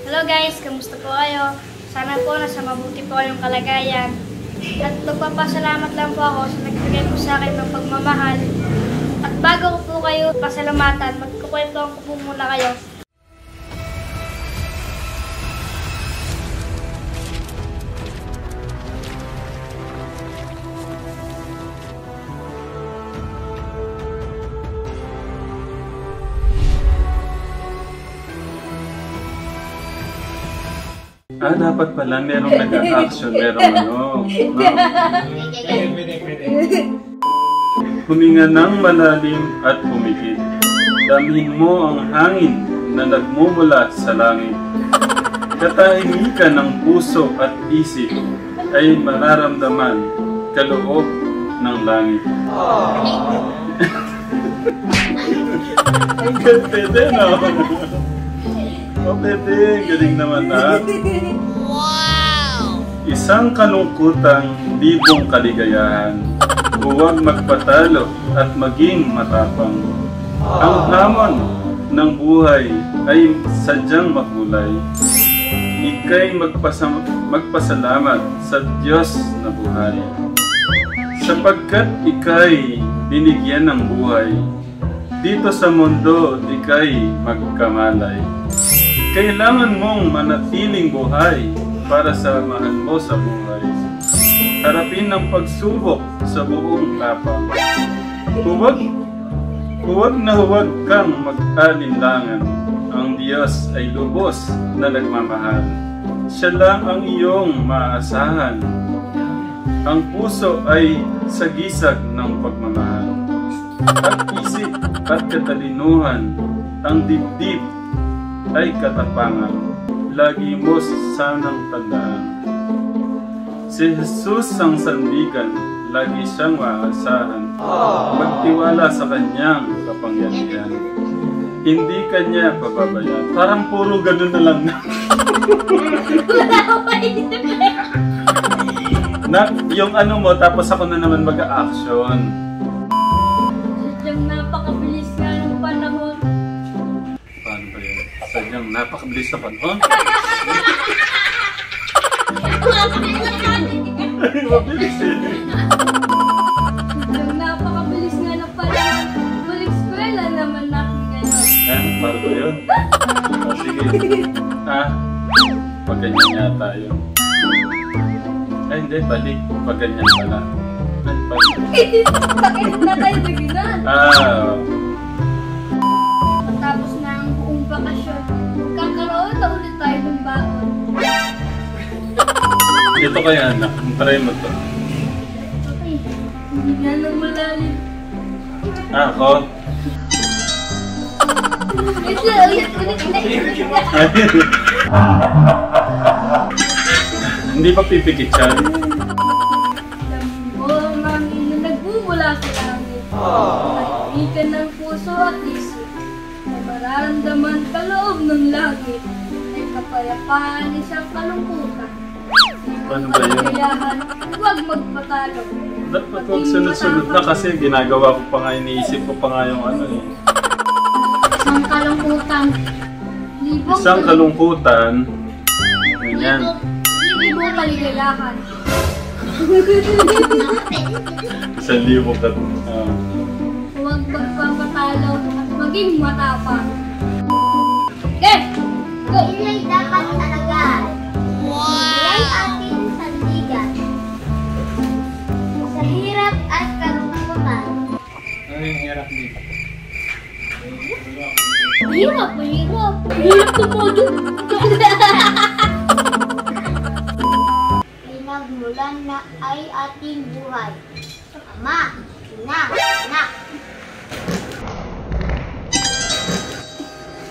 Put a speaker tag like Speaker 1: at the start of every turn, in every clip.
Speaker 1: Hello guys, kamusta po kayo? Sana po nasa mabuti po kayong kalagayan. At nagpapasalamat lang po ako sa nagbigay po sa akin ng pagmamahal. At bago ko po kayo pasalamatan, magkukwentuhan ko po muna kayo.
Speaker 2: Dapat pala merong nag-a-action, merong ano. Huminga ng malalim at pumikit. Damhin mo ang hangin na nagmumula sa langit. Katahimikan ng puso at isip ay mararamdaman kaloob ng langit. Ang pwede, no? O pwede, galing naman na. Wow! Isang kalungkutang libong kaligayahan. Huwag magpatalo at maging matapang. Ang hamon ng buhay ay sadyang makulay. Ika'y magpasalamat sa Diyos na buhay. Sapagkat ika'y binigyan ng buhay. Dito sa mundo, ika'y magkamalay. Kailangan mong manatiling buhay para sa mahal mo sa buhay. Harapin ang pagsubok sa buong tapang. Huwag na huwag kang mag-alinlangan. Ang Diyos ay lubos na nagmamahal. Siya lang ang iyong maaasahan. Ang puso ay sagisag ng pagmamahal. At isip at katalinuhan, ang dibdib ay katapangan. Lagi mo sanang tandaan. Si Jesus ang sandigan, lagi siyang maaasahan. Magtiwala sa kanyang kapangyarihan. Hindi kanya pababayaan. Parang puro ganun na lang. Na, yung ano mo, tapos ako na naman mag-a-action.
Speaker 1: Sadyang napakabilis nga ng panahon.
Speaker 2: Paano ba yun? Sadyang napakabilis na panahon. Ay, mabilis eh.
Speaker 1: Sadyang napakabilis nga ng panahon. Balik eskwela naman natin ngayon.
Speaker 2: Paano ba yun? Sige. Pag ganyan yata yun. Ay, hindi. Balik. Pag ganyan pala. Ay, balik.
Speaker 1: Bakit na tayo naginan? Matapos na ang buong bakasyon, magkakaroon na ulit tayo ng baon.
Speaker 2: Ito kaya anak. Try mo to.
Speaker 1: Okay. Hindi nga nang malalim.
Speaker 2: Ako? Hindi pa pipikit yan.
Speaker 1: Lambo ang hangin na nagmumula sa langit. Nag-ikan ng puso at isip. Na mararamdaman ka loob ng langit. Ay kapayapaan isang kalungkutan.
Speaker 2: Paano ba yun?
Speaker 1: Kailangan huwag magpatalo.
Speaker 2: Dapat huwag sunod-sunod na kasi ginagawa ko pa nga, iniisip ko pa nga yung ano eh.
Speaker 1: Isang kalungkutan.
Speaker 2: Isang kalungkutan. Ganyan.
Speaker 1: Libong kaligayahan.
Speaker 2: 1,000 ka.
Speaker 1: Huwag magpapatalo at maging matapang. Okay! Go!
Speaker 3: Inay dapat talagaan. Wow! Yan ating sandigan. Sa hirap at kalungkutan.
Speaker 2: Ano yung hirap dito?
Speaker 1: Mahirap, mahirap. Mahirap tumodo.
Speaker 3: Pinagmulan na ay ating buhay. Ama, ina, anak.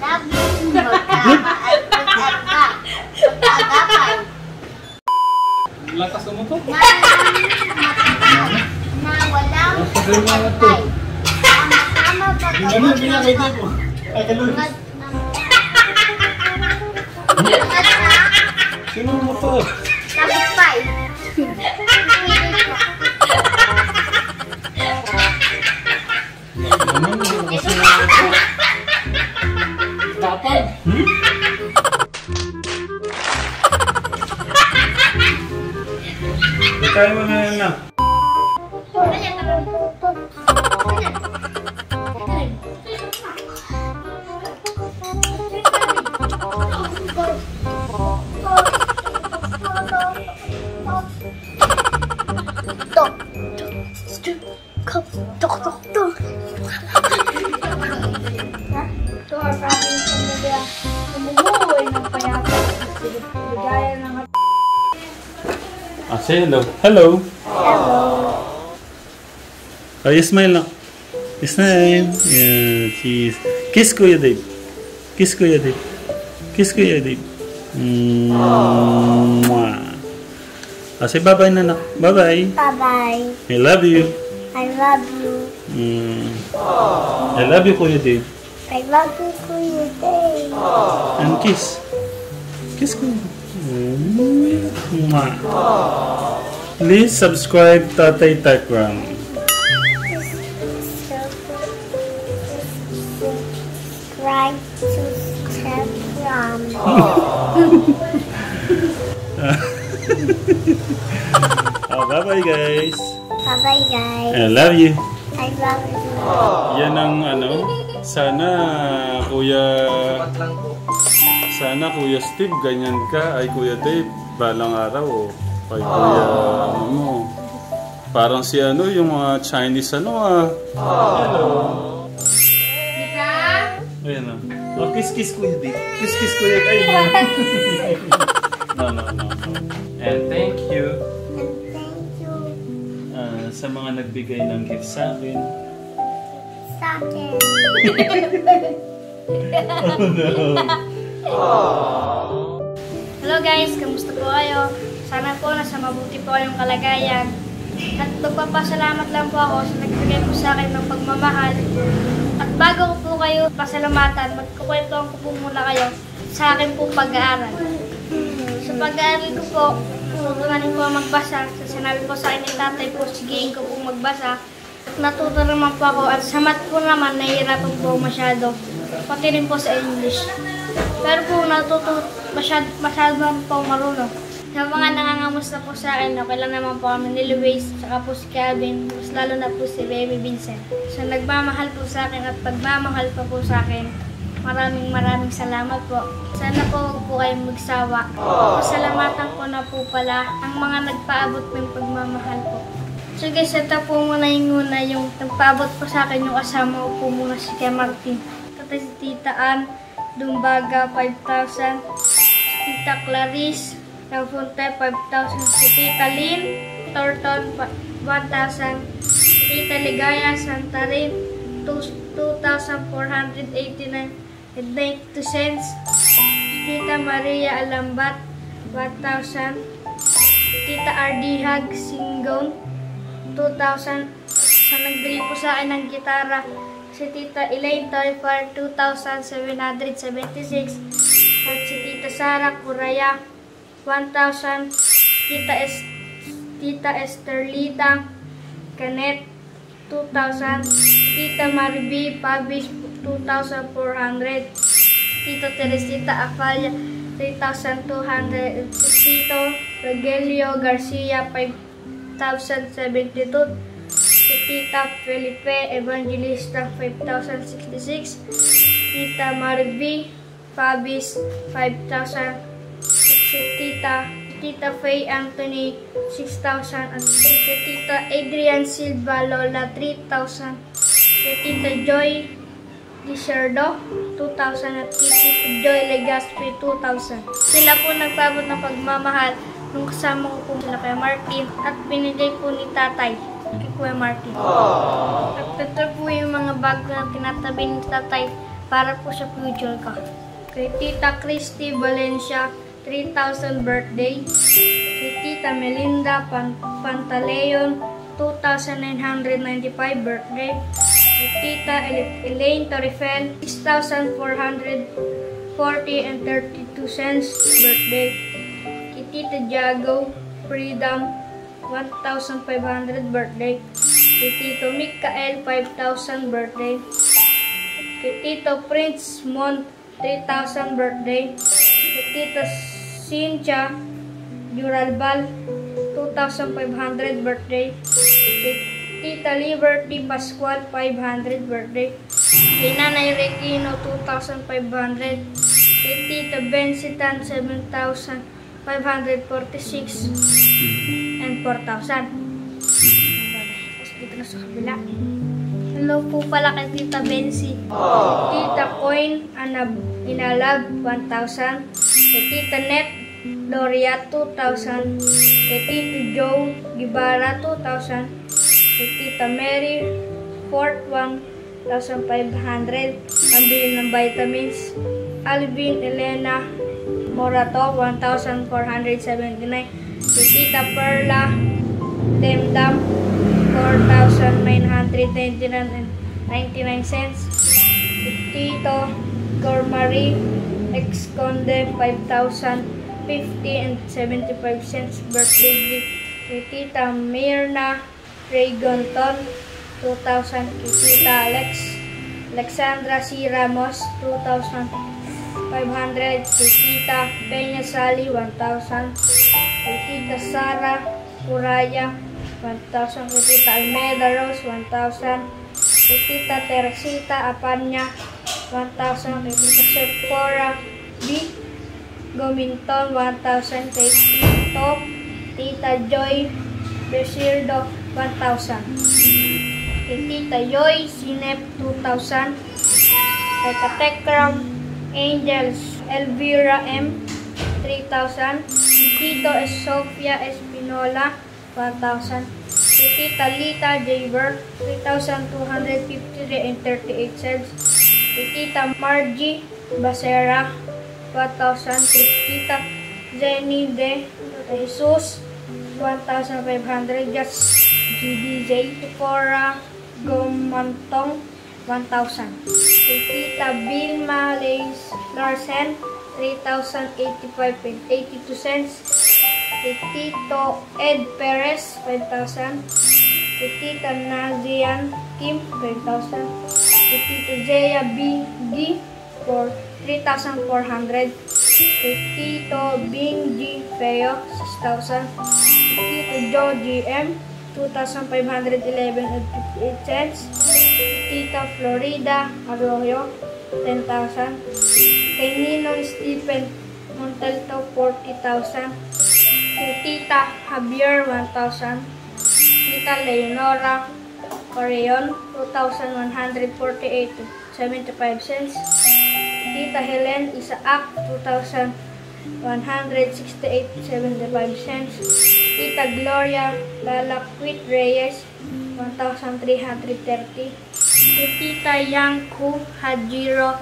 Speaker 3: Laging magkaka at magkaka. Pagkagapay.
Speaker 2: Lakas mo to?
Speaker 3: Na walang pagkakay. Sama-sama pagkakay.
Speaker 2: Sino mo to?
Speaker 3: Tapos
Speaker 2: Dapat? kain mo na yan na.
Speaker 1: Ito ang aming pamilya. Namumuhay ng payapa. Ligaya ng
Speaker 2: Say hello. Hello. Oh, you smile na. Smile. Yeah, cheese. Kiss Kuya Dave. Kiss Kuya Dave. Kiss Kuya Dave. Mwah. Say bye-bye na. Bye-bye.
Speaker 3: Bye-bye.
Speaker 2: I love you.
Speaker 3: I love you.
Speaker 2: I love you, Kuya Dave.
Speaker 3: I love you, Kuya Dave.
Speaker 2: And kiss. Kiss Kuya. Mwah. Please subscribe Tatay Tekram.
Speaker 3: Subscribe to Tekram.
Speaker 2: Bye-bye guys.
Speaker 3: Bye-bye, guys.
Speaker 2: I love you.
Speaker 3: I love you.
Speaker 2: Yan ang ano, sana Kuya Steve ganyan ka, ay Kuya Dave balang araw o kay Kuya ano mo. Parang si ano yung mga Chinese ano Hello. Ayan na. Oh, kiss Kuya Dave. Kiss Kuya Dave. No. And thank you
Speaker 3: And thank you
Speaker 2: sa mga nagbigay ng gift sa akin.
Speaker 3: sa akin.
Speaker 1: Hello guys, kamusta po kayo? Sana po nasa mabuti po yung kalagayan. At magpapasalamat lang po ako sa nagbigay po sa akin ng pagmamahal. At bago ko po kayo pasalamatan, magkukwentuhan ko po muna kayo sa akin po pag-aaral. Sa pag-aaral ko po, tutunanin po magbasa. Sa sinabi po sa akin ng tatay po, sigiin ko po magbasa. At natuto naman po ako. At sa math po naman, nahihirapan po masyado. Pati rin po sa English. Pero po masyado po marunong. Sa mga nangangamusta po sa akin, okay lang naman po kami ni Luis, saka po si Calvin, mas lalo na po si Baby Vincent. So nagmamahal po sa akin at pagmamahal pa po sa akin, maraming salamat po. Sana po huwag po kayong magsawa. Pasalamatan ko na po pala ang mga nagpaabot po yung pagmamahal po. So guys, ito po muna yung nagpaabot po sa akin yung kasama ko po muna si Kuya Martin. Tapos si Tita Ann, Dumbaga 5,000, Tita Clarice, Nafunte 5,000, si Tita Lynn, Thornton 1,000, Tita Ligaya, Santarin 2,489.92 cents, Tita Maria Alambat 1,000, Tita Ardihag Singgon 2,000. Sa nagbili po sa akin ng gitara, si Tita Elaine Tarifar 2,776, at si Tita Sara Curaya 1,000, Tita Esterlita Canet 2,000, Tita Mariby Pabis 2,400, Tita Teresita Afalia 3,200, Tito Rogelio Garcia 5,072, si Tita Felipe Evangelista 5,066, Tita Mariby Pabis 5,000, si Tita Faye Anthony 6,000, at si Tita Adrian Silva Lola 3,000, si Tita Joy Dicerdo 2,000, at si Tita Joy Legaspi 2,000. Sila po nagpabot ng pagmamahal nung kasama ko po sila Kuya Martin at binigay po ni Tatay kay Kuya Martin. At ito po yung mga bago na tinatabi ni Tatay para po sa future ko. Kay Tita Christy Valencia 3,000 birthday, kay Tita Melinda Pantaleon 2,995 birthday, kay Tita Elaine Torifel 6,440.32 cents birthday, kay Tita Jago Freedom 1,500 birthday, kay Tito Mikael 5,000 birthday, kay Tito Prince Mont 3,000 birthday, kay Tita Cynthia Duralbal 2,500 birthday. Kay Tita Liberty Pascual, 500 birthday. Kay Nanay Requino, 2,500. Kay Tita Bensitan, 7,546. And 4,000. Tapos dito na sa kabila. Hello po pala kay Tita Bensi. Tita Coin Inalab, 1,000. Kay Tita Net Doria, 2,000. Kay Tito Joe Gibara, 2,000. Kay Tita Mary Fort, 1,500. Pambili ng vitamins. Alvin Elena Morato, 1,479. Kay Tita Perla Demdam, 4,999 cents. Tito Gormari Ex-Conde, 5,050 and 75 cents birthday gift. Kay Tita Mirna Raygonton, 2,000. Kay Tita Alexandra C. Ramos, 2,500. Kay Tita Peña Sally, 1,000. Kay Tita Sara Puraya, 1,000. Kay Tita Almeda Rose, 1,000. Kay Tita Teresita Apanya, 1,000. Kay Tita Sephora B. Gominton, 1,000. Kay Tita Joy Besirdo, 1,000. Kay Tita Joy Sinep, 2,000. Kay Katekram Angels Elvira M, 3,000. Kay Tito Sofia Espinola, 1,000. Kay Tita Lita Jaber, 3,253 and 38 cents. Kay Tita Margie Basera, 1,000. Kay Tita Jenny De Jesus, 1,500. Just GDJ. Sephora Gomantong, 1,000. Kay Tita Vilma Larsen, 3,085 and 82 cents. Kay Tito Ed Perez, 5,000. Kay Tita Nazian Kim, 5,000. Kay Tito Jaya B. G for 3,400. Kay Tito Bing G. Feo, 6,000. Kay Tito Joe GM, 2,511 and 58 cents. Tita Florida Arroyo, 10,000. Kay Ninong Stephen Montalto, 40,000. Kay Tita Javier, 1,000. Tita Leonora Coreon, 2,148 and 75 cents. Tita Helen Isaac, 2,168 and 75 cents. Tita Gloria Lalaquit Reyes, 1,330. Tita Yangku Hajiro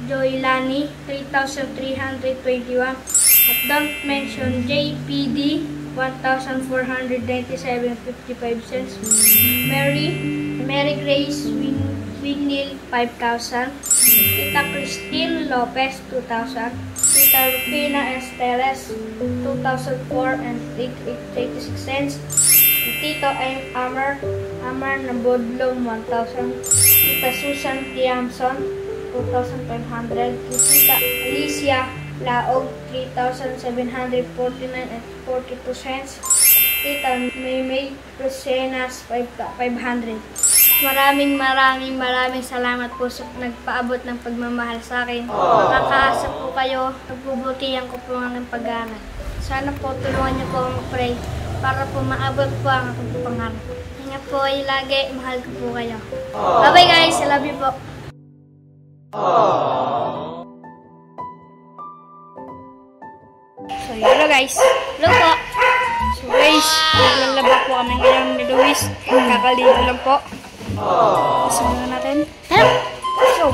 Speaker 1: Joylani, 3,321. At don't mention JPD, 1,497.55 cents. Mary Grace Winil, 5,000. Tita Christine Lopez, 2,000. Tita Rufina Esteles, 2,004 and 86 cents. Tito Amar Nabodlong, 1,000. Tita Susan Tiamson, 2,500. Tita Alicia Laog, 3,749 and 42 cents. Tita Maymay Rosenas, 500. Maraming salamat po sa nagpaabot ng pagmamahal sa akin. Makakaasa po kayo, pagbubutihan ko po ang pag-aaral. Sana po tulungan niyo po mag-pray para po maabot po ang aking pangarap. Ingat po kayo lagi, mahal ko po kayo. Bye-bye guys, I love you po. So yun guys, hello po. So guys, naglalaba po kami ngayon ni Luis. Kakaligo lang po. Simulan natin. So,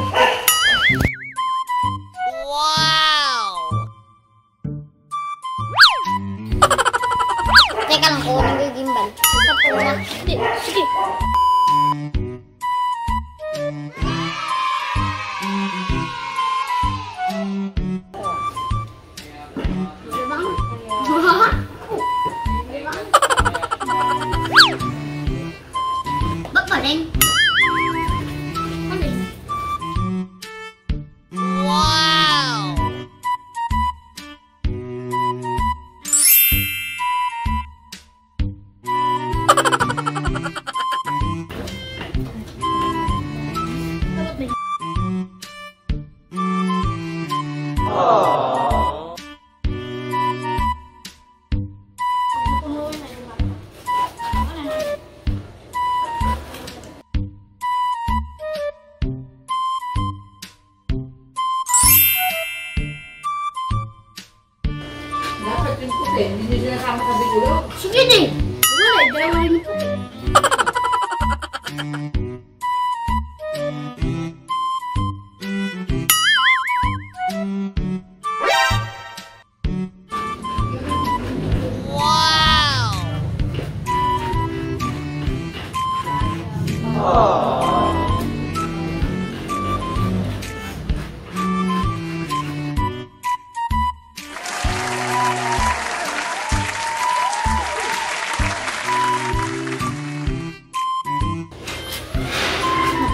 Speaker 3: Wow! Teka lang, kunin ko yung gimbal. Ito po na.
Speaker 1: sige.
Speaker 3: Ba't pa rin? Ano yun? Wow!
Speaker 4: Hindi nyo sinasama sa bigulo.
Speaker 3: Sige din. Wala, dalawa rin po.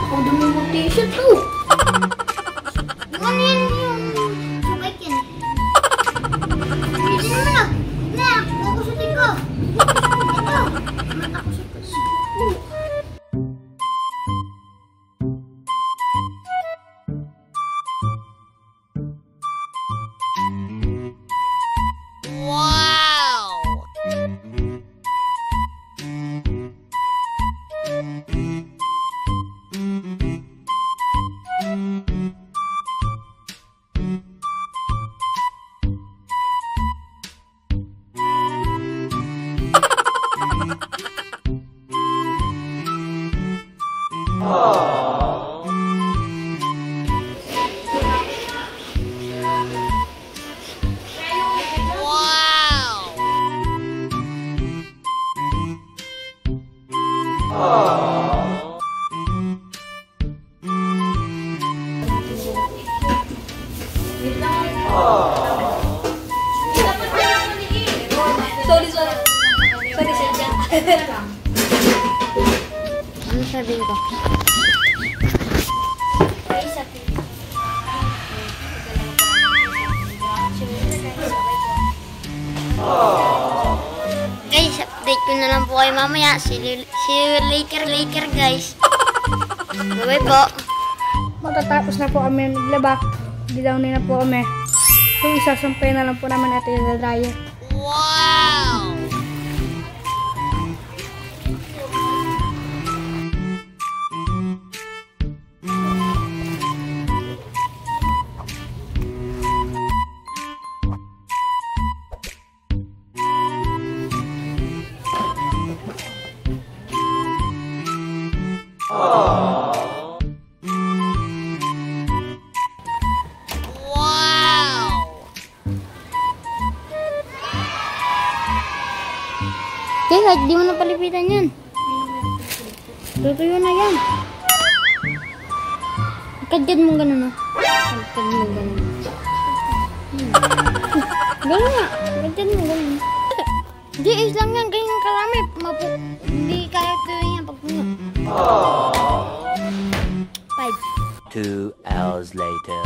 Speaker 3: Ang dumi mo t-shirt to. Ano yan yung sabay kin? Pwede naman na. Na, kukusutin ko. Ito. Mata ko sa suko. Ano sabihin ko? Guys, update ko na lang po kayo mamaya. See you later guys. Bye po.
Speaker 1: Matatapos na po kami naglaba. Dilawnin na po kami. So, isasampay na lang po naman natin yung dryer.
Speaker 3: Okay, kahit di mo na palipitan yan. Tutuyo na yan. Kadyan mo ganun, no? Kadyan mo ganun. Ganun nga. Kadyan mo ganun. Hindi, is lang yan. Ganyan karami. Hindi kaya tuyo yan pag puno. 5.
Speaker 5: 2 hours later.